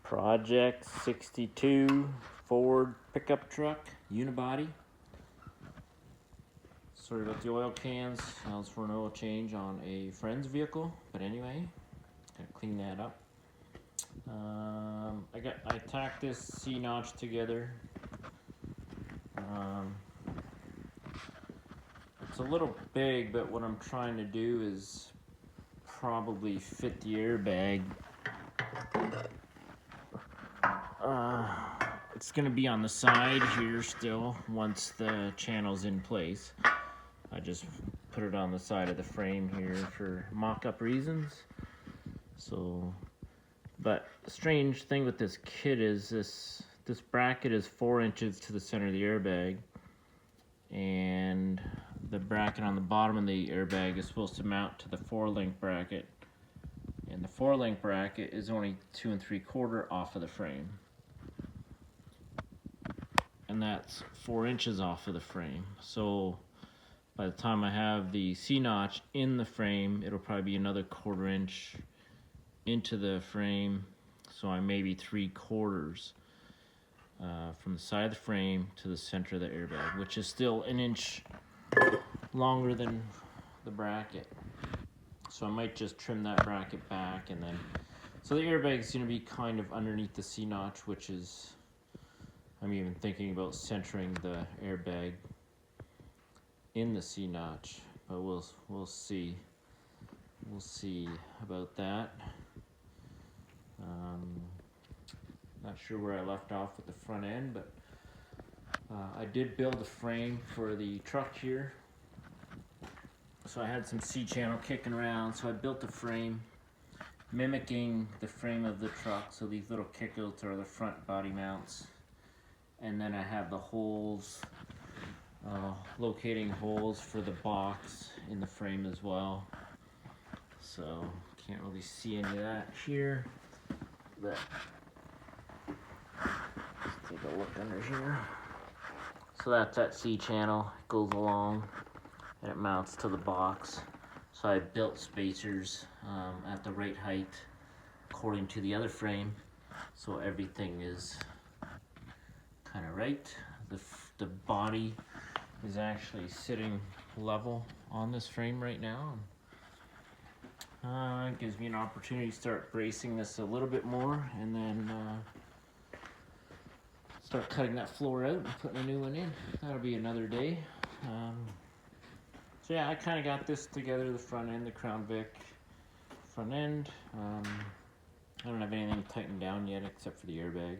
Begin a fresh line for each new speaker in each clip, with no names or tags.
Project 62 Ford pickup truck, unibody. Sorry about the oil cans. That was for an oil change on a friend's vehicle. But anyway, gotta clean that up. I tacked this C-notch together. It's a little big, but what I'm trying to do is probably fit the airbag. It's gonna be on the side here still once the channel's in place. I just put it on the side of the frame here for mock-up reasons. So, but the strange thing with this kit is this bracket is 4 inches to the center of the airbag, and the bracket on the bottom of the airbag is supposed to mount to the 4-link bracket, and the 4-link bracket is only 2 3/4 off of the frame, and that's 4 inches off of the frame. So by the time I have the C-notch in the frame, it'll probably be another 1/4 inch into the frame, so I may be 3/4 from the side of the frame to the center of the airbag, which is still 1 inch longer than the bracket. So I might just trim that bracket back, and then so the airbag is going to be kind of underneath the C-notch, which is, I'm even thinking about centering the airbag in the C-notch, but we'll see. We'll see about that. Not sure where I left off with the front end, but I did build a frame for the truck here. So I had some C-channel kicking around, so I built a frame mimicking the frame of the truck. So these little kickouts are the front body mounts, and then I have the holes, locating holes for the box in the frame as well. So can't really see any of that here, but let's take a look under here. So that's that C-channel, it goes along and it mounts to the box. So I built spacers at the right height according to the other frame, so everything is kind of right. The body is actually sitting level on this frame right now. It gives me an opportunity to start bracing this a little bit more, and then start cutting that floor out and putting a new one in. That'll be another day. So yeah, I kind of got this together, the front end, the Crown Vic front end. I don't have anything tightened down yet except for the airbag.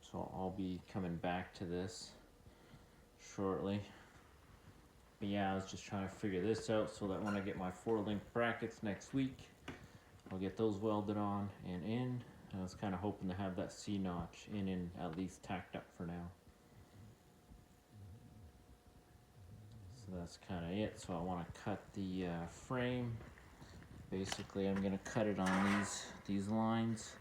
So I'll be coming back to this shortly. But yeah, I was just trying to figure this out so that when I get my 4-link brackets next week, I'll get those welded on and in. I was kind of hoping to have that C-notch in and at least tacked up for now. So that's kind of it. So I want to cut the frame. Basically, I'm going to cut it on these lines,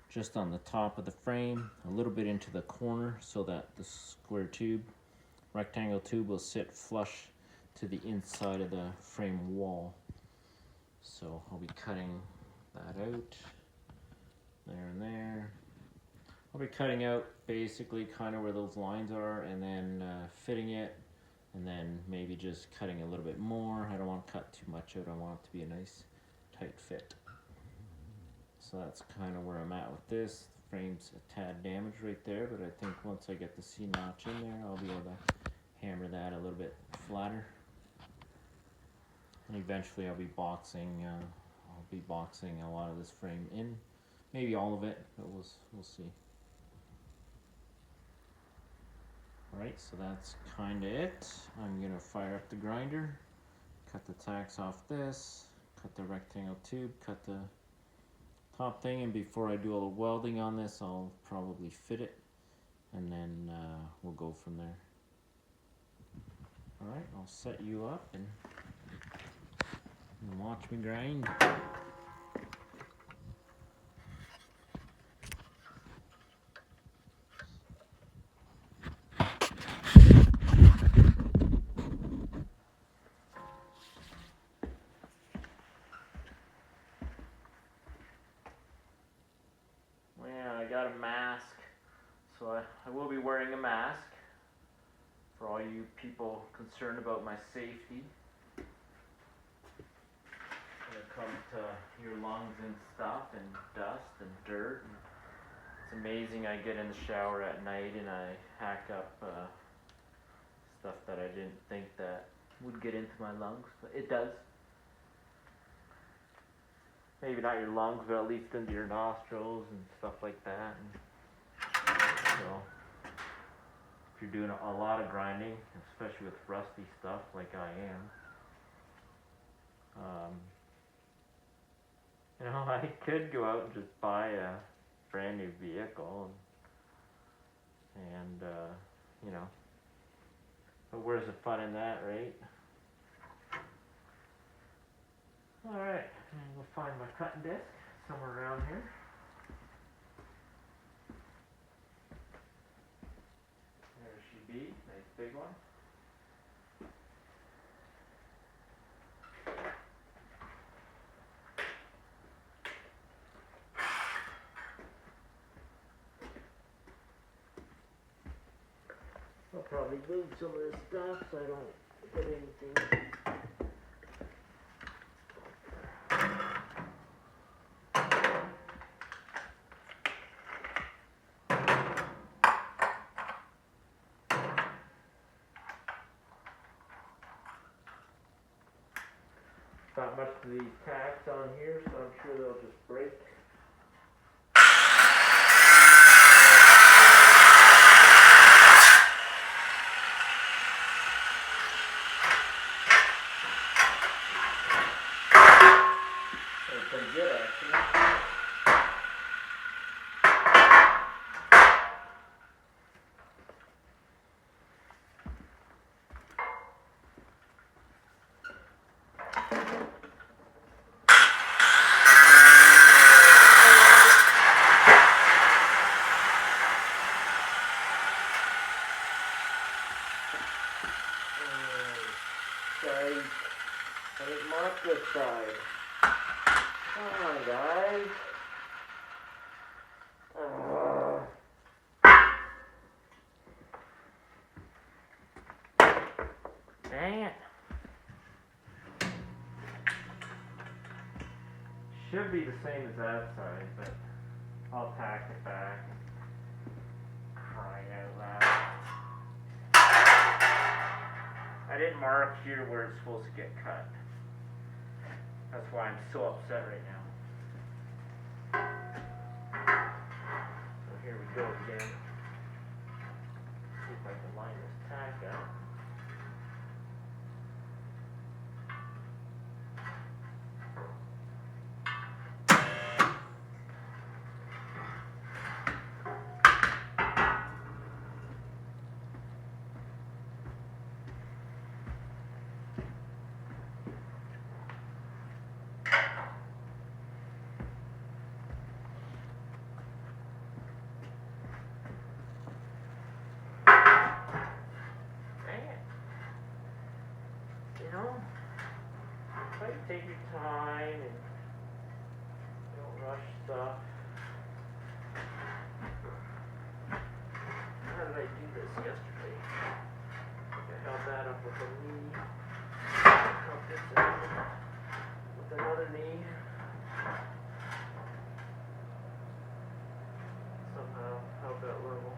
just on the top of the frame, a little bit into the corner, so that the square tube, rectangle tube, will sit flush to the inside of the frame wall. So I'll be cutting that out, there and there. I'll be cutting out basically kind of where those lines are, and then fitting it, and then maybe just cutting a little bit more. I don't want to cut too much out. I want it to be a nice tight fit. So that's kind of where I'm at with this. The frame's a tad damaged right there, but I think once I get the C-notch in there, I'll be able to hammer that a little bit flatter. And eventually I'll be boxing a lot of this frame in. Maybe all of it, but we'll see. Alright, so that's kind of it. I'm going to fire up the grinder, cut the tacks off this, cut the rectangle tube, cut the top thing, and before I do all the welding on this, I'll probably fit it, and then we'll go from there. Alright, I'll set you up and watch me grind. a mask. So I will be wearing a mask for all you people concerned about my safety when it comes to your lungs and stuff and dust and dirt. And it's amazing, I get in the shower at night and I hack up stuff that I didn't think that would get into my lungs, but it does. Maybe not your lungs, but at least into your nostrils and stuff like that. And so, if you're doing a lot of grinding, especially with rusty stuff like I am, I could go out and just buy a brand new vehicle, and but where's the fun in that, right? Alright, we'll find my cutting disc somewhere around here. There she be, nice big one. I'll probably move some of this stuff so I don't hit anything. Not much of these tacks on here, so I'm sure they'll just break. They're pretty good, actually. Guys, I didn't mark this side. Come on, guys. Dang it. Should be the same as that side, but I'll tack it back. Crying out loud. I didn't mark here where it's supposed to get cut. That's why I'm so upset right now. So here we go again. See if I can line this tack up. Try to take your time and don't rush stuff. How did I do this yesterday? I think I held that up with a knee. Held this with another knee. Somehow held that level.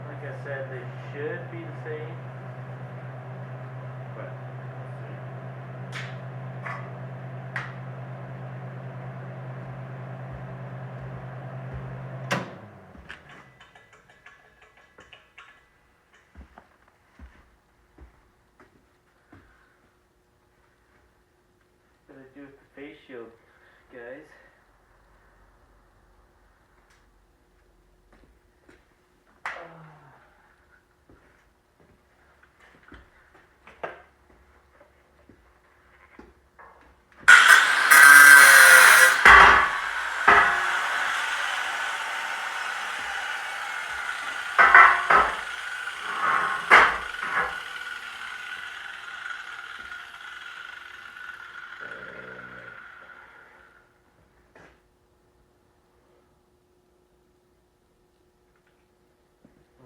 Like I said, they should be the same, but we'll see. windshield, guys.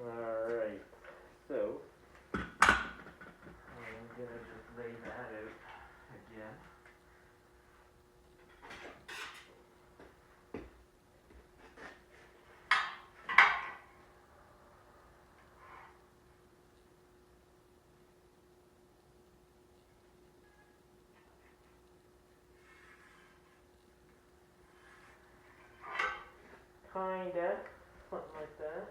Alright, so I'm gonna just lay that out again. Kinda, something like that.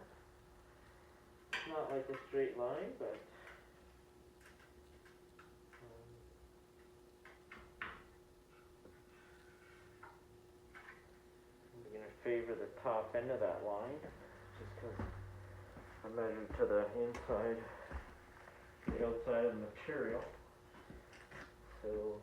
Not like a straight line, but I'm going to favor the top end of that line, just because I measured to the inside, the outside of the material. So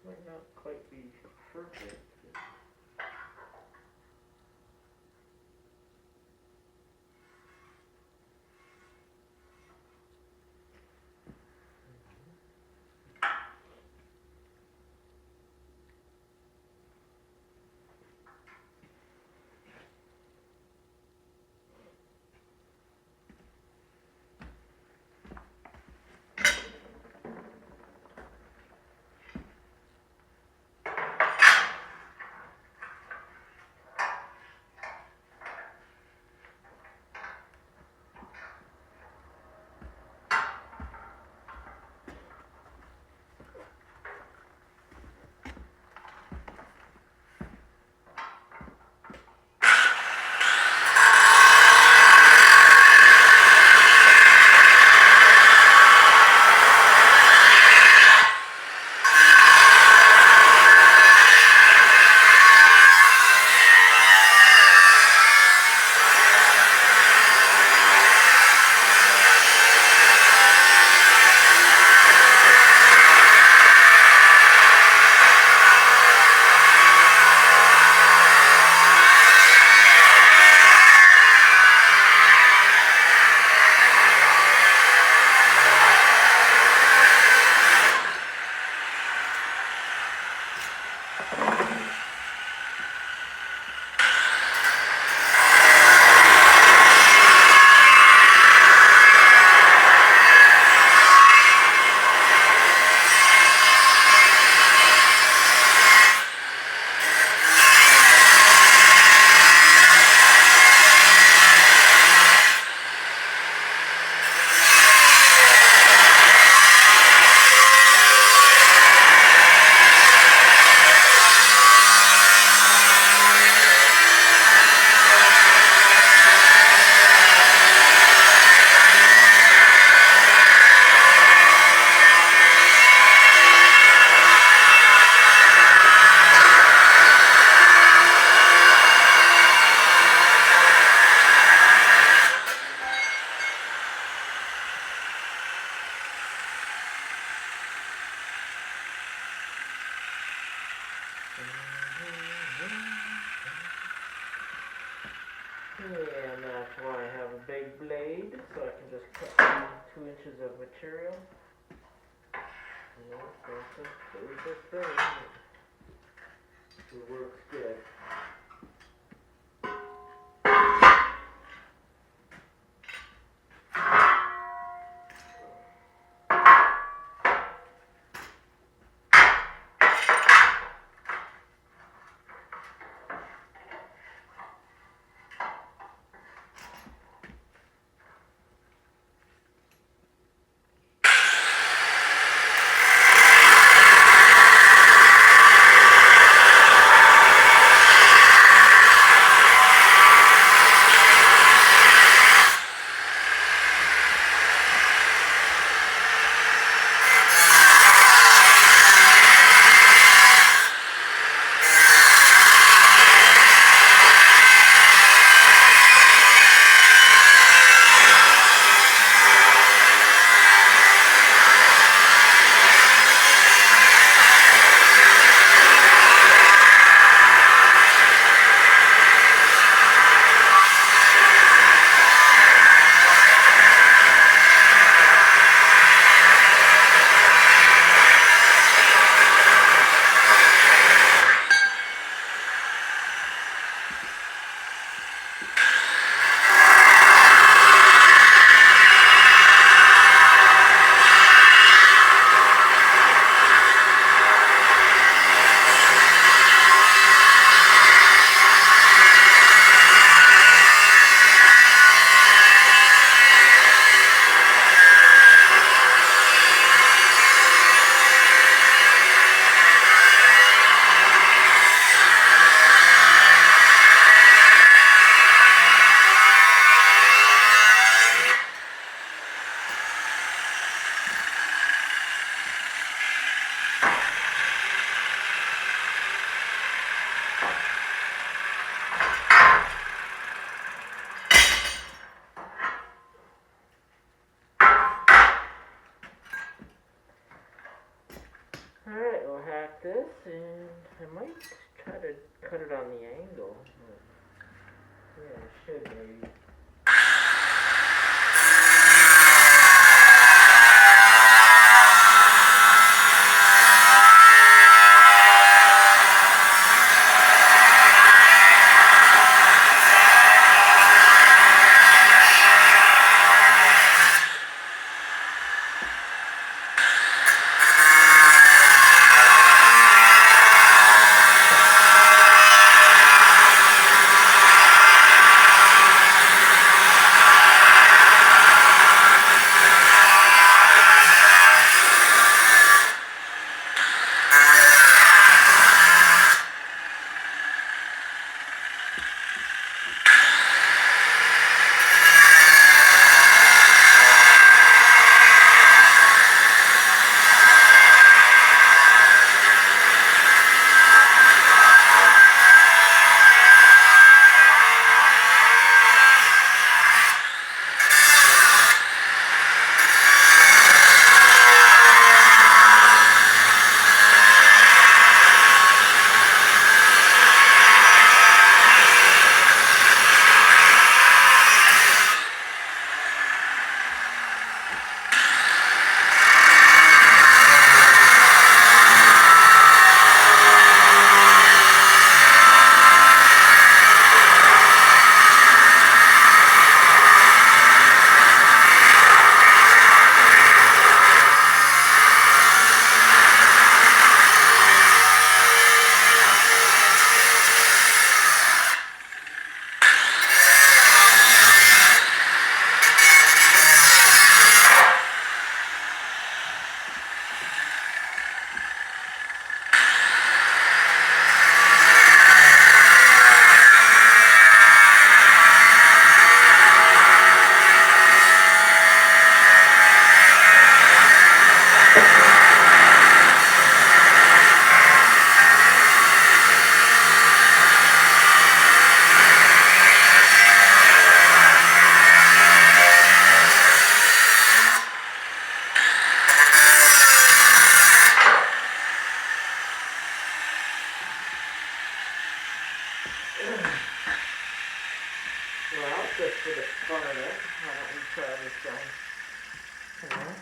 might not quite be perfect. And that's why I have a big blade, so I can just cut 2 inches of material. There's this thing. It works good. Alright, we'll hack this, and I might try to cut it on the angle. Yeah, I should maybe. Well, just for the fun of it, why don't we try this on tonight?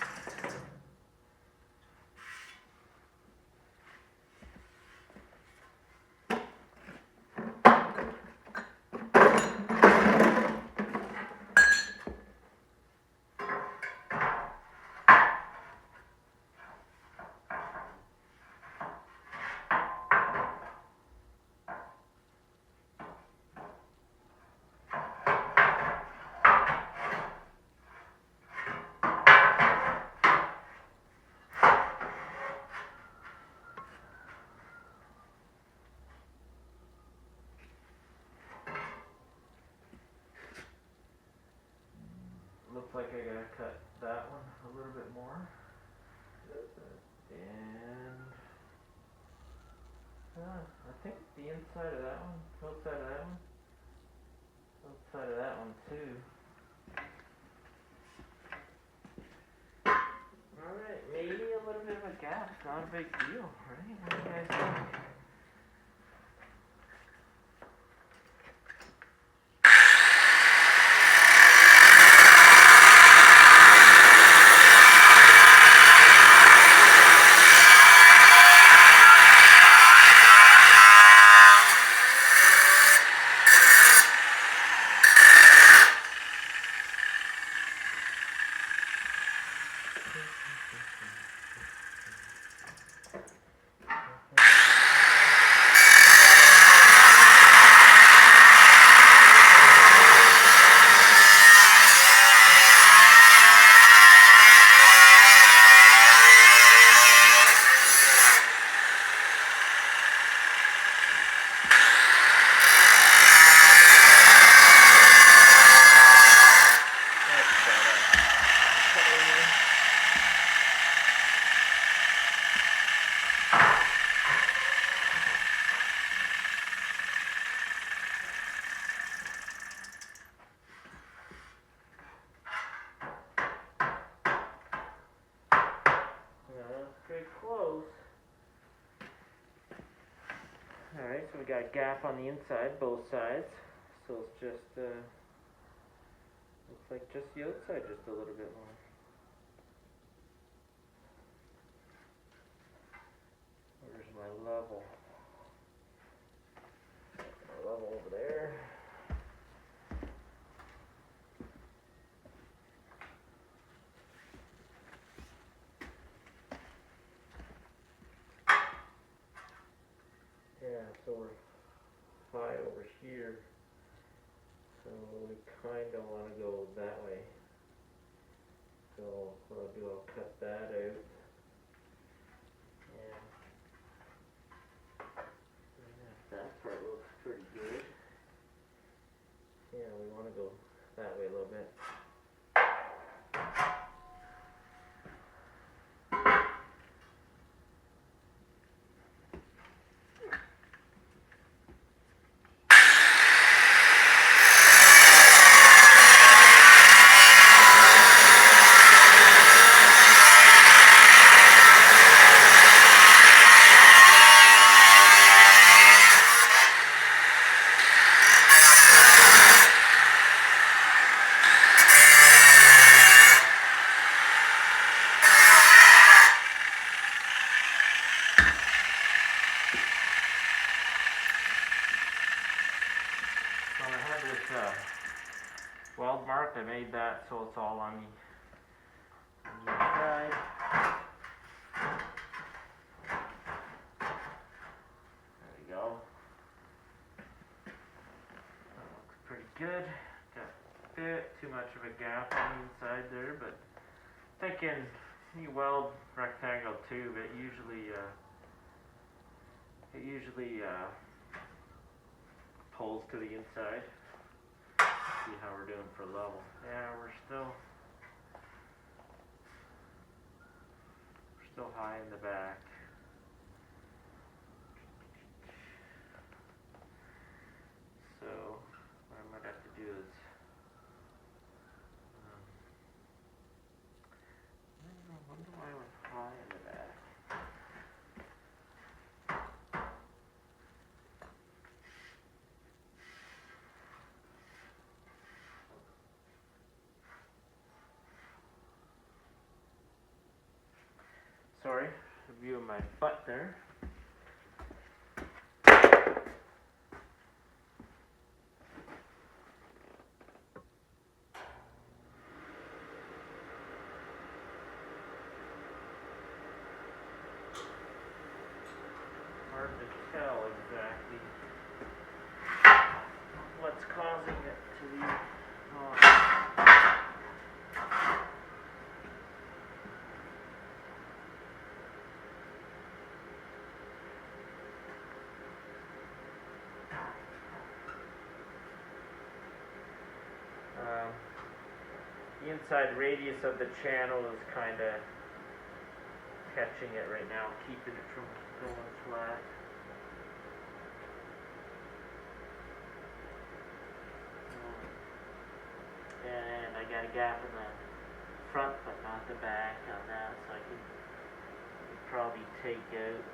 Looks like I gotta cut that one a little bit more. And I think the inside of that one, outside of that one, outside of that one too. Alright, maybe a little bit of a gap, not a big deal, right? What do you guys think? Alright, so we got a gap on the inside, both sides. So it's just, looks like just the outside just a little bit more. Where's my level? My level over there. Yeah, so we're high over here. So we kind of want to go that way. So what I'll do, I'll cut that out. And that part looks pretty good. Yeah, we want to go that way a little bit. So I have this weld mark. I made that so it's all on the inside. There we go. That looks pretty good. Got a bit too much of a gap on the inside there, but thinking you weld rectangle tube, it usually pulls to the inside. See how we're doing for level. Yeah, we're still high in the back. So what I might have to do is I wonder why we're high in the back. Sorry, view of my butt there. Hard to tell exactly what's causing it to be hot. The inside radius of the channel is kind of catching it right now, keeping it from going flat. And I got a gap in the front but not the back on that, so I can probably take out